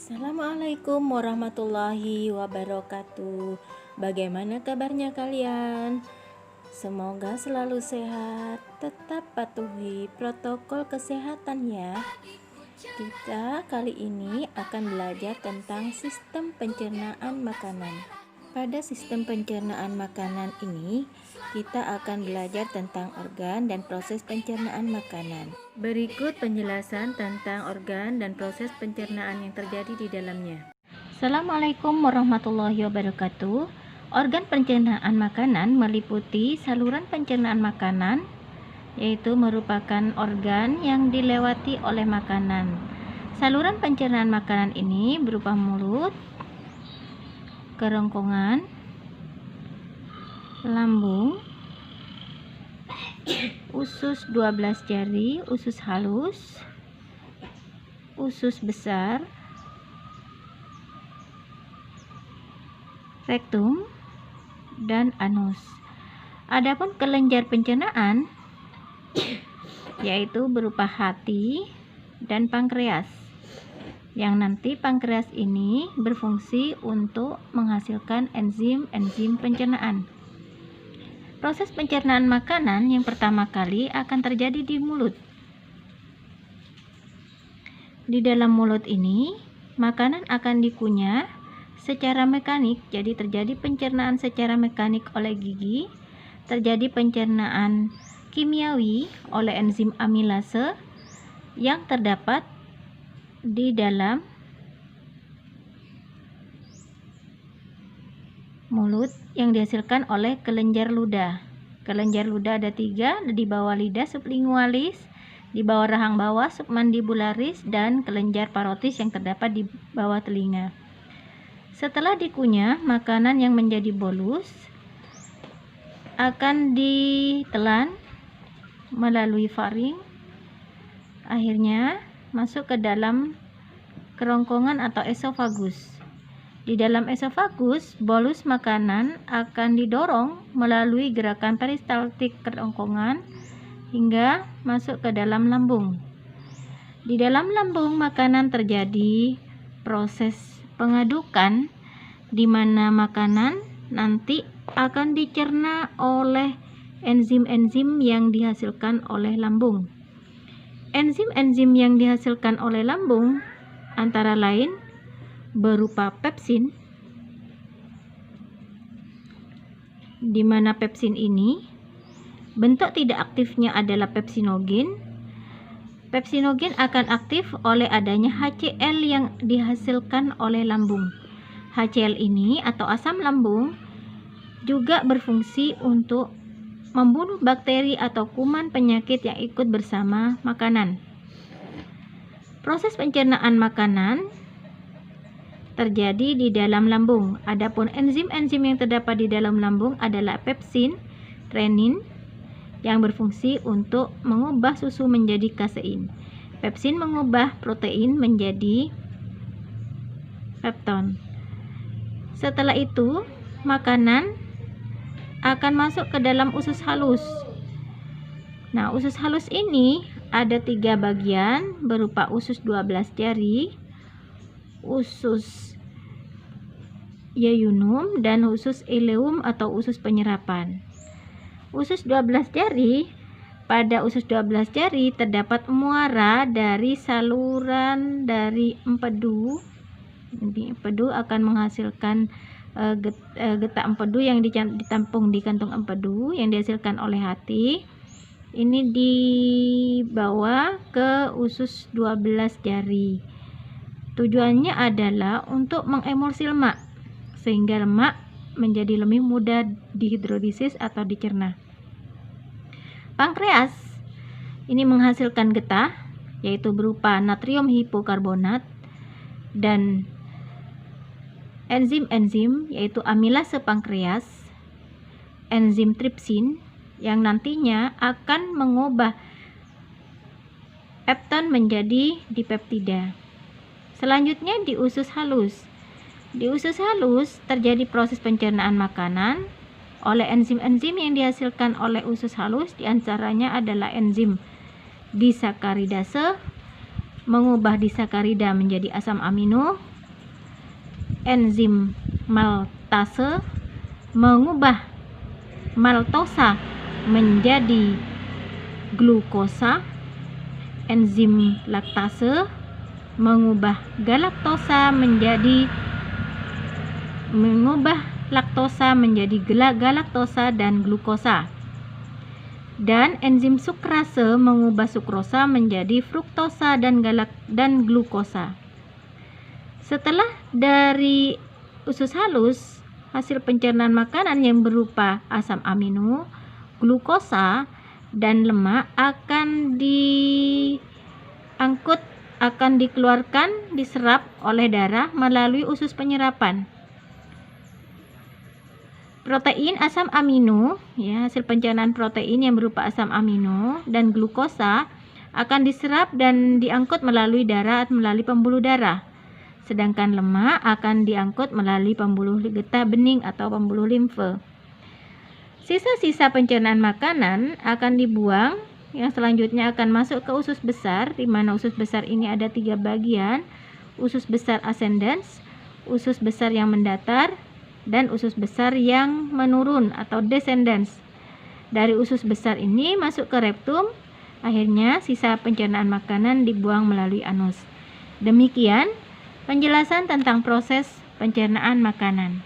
Assalamualaikum warahmatullahi wabarakatuh. Bagaimana kabarnya kalian? Semoga selalu sehat. Tetap patuhi protokol kesehatan ya. Kita kali ini akan belajar tentang sistem pencernaan makanan. Pada sistem pencernaan makanan ini, kita akan belajar tentang organ dan proses pencernaan makanan. Berikut penjelasan tentang organ dan proses pencernaan yang terjadi di dalamnya. Assalamualaikum warahmatullahi wabarakatuh. Organ pencernaan makanan meliputi saluran pencernaan makanan, yaitu merupakan organ yang dilewati oleh makanan. Saluran pencernaan makanan ini berupa mulut, kerongkongan, lambung, usus 12 jari, usus halus, usus besar, rektum, dan anus. Adapun kelenjar pencernaan yaitu berupa hati dan pankreas, yang nanti pankreas ini berfungsi untuk menghasilkan enzim-enzim pencernaan. Proses pencernaan makanan yang pertama kali akan terjadi di mulut. Di dalam mulut ini, makanan akan dikunyah secara mekanik, jadi terjadi pencernaan secara mekanik oleh gigi, terjadi pencernaan kimiawi oleh enzim amilase yang terdapat di dalam mulut yang dihasilkan oleh kelenjar ludah. Kelenjar ludah ada 3, di bawah lidah sublingualis, di bawah rahang bawah submandibularis, dan kelenjar parotis yang terdapat di bawah telinga. Setelah dikunyah, makanan yang menjadi bolus akan ditelan melalui faring, akhirnya masuk ke dalam kerongkongan atau esofagus. Di dalam esofagus, bolus makanan akan didorong melalui gerakan peristaltik kerongkongan hingga masuk ke dalam lambung. Di dalam lambung, makanan terjadi proses pengadukan, di mana makanan nanti akan dicerna oleh enzim-enzim yang dihasilkan oleh lambung. Enzim-enzim yang dihasilkan oleh lambung antara lain berupa pepsin, di mana pepsin ini bentuk tidak aktifnya adalah pepsinogen. Pepsinogen akan aktif oleh adanya HCl yang dihasilkan oleh lambung. HCl ini atau asam lambung juga berfungsi untuk membunuh bakteri atau kuman penyakit yang ikut bersama makanan. Proses pencernaan makanan terjadi di dalam lambung. Adapun enzim-enzim yang terdapat di dalam lambung adalah pepsin, renin, yang berfungsi untuk mengubah susu menjadi kasein. Pepsin mengubah protein menjadi pepton. Setelah itu, makanan akan masuk ke dalam usus halus. Nah, usus halus ini ada 3 bagian berupa usus 12 jari, usus yeyunum, dan usus ileum atau usus penyerapan. Usus 12 jari, pada usus 12 jari terdapat muara dari saluran dari empedu. Jadi empedu akan menghasilkan getah empedu yang ditampung di kantung empedu yang dihasilkan oleh hati. Ini dibawa ke usus 12 jari. Tujuannya adalah untuk mengemulsi lemak, sehingga lemak menjadi lebih mudah dihidrolisis atau dicerna. Pankreas ini menghasilkan getah, yaitu berupa natrium hipokarbonat dan enzim-enzim, yaitu amilase pankreas, enzim tripsin, yang nantinya akan mengubah pepton menjadi dipeptida. Selanjutnya di usus halus. Di usus halus terjadi proses pencernaan makanan oleh enzim-enzim yang dihasilkan oleh usus halus, diantaranya adalah enzim disakaridase, mengubah disakarida menjadi asam amino, enzim maltase mengubah maltosa menjadi glukosa. Enzim laktase mengubah laktosa menjadi galaktosa dan glukosa. Dan enzim sukrase mengubah sukrosa menjadi fruktosa dan glukosa. Setelah dari usus halus, hasil pencernaan makanan yang berupa asam amino, glukosa, dan lemak akan diserap oleh darah melalui usus penyerapan. Protein asam amino, hasil pencernaan protein yang berupa asam amino dan glukosa akan diserap dan diangkut melalui darah atau melalui pembuluh darah. Sedangkan lemak akan diangkut melalui pembuluh getah bening atau pembuluh limfe. Sisa-sisa pencernaan makanan akan dibuang, yang selanjutnya akan masuk ke usus besar, di mana usus besar ini ada 3 bagian, usus besar ascendens, usus besar yang mendatar, dan usus besar yang menurun atau descendens. Dari usus besar ini masuk ke rektum, akhirnya sisa pencernaan makanan dibuang melalui anus. Demikian penjelasan tentang proses pencernaan makanan.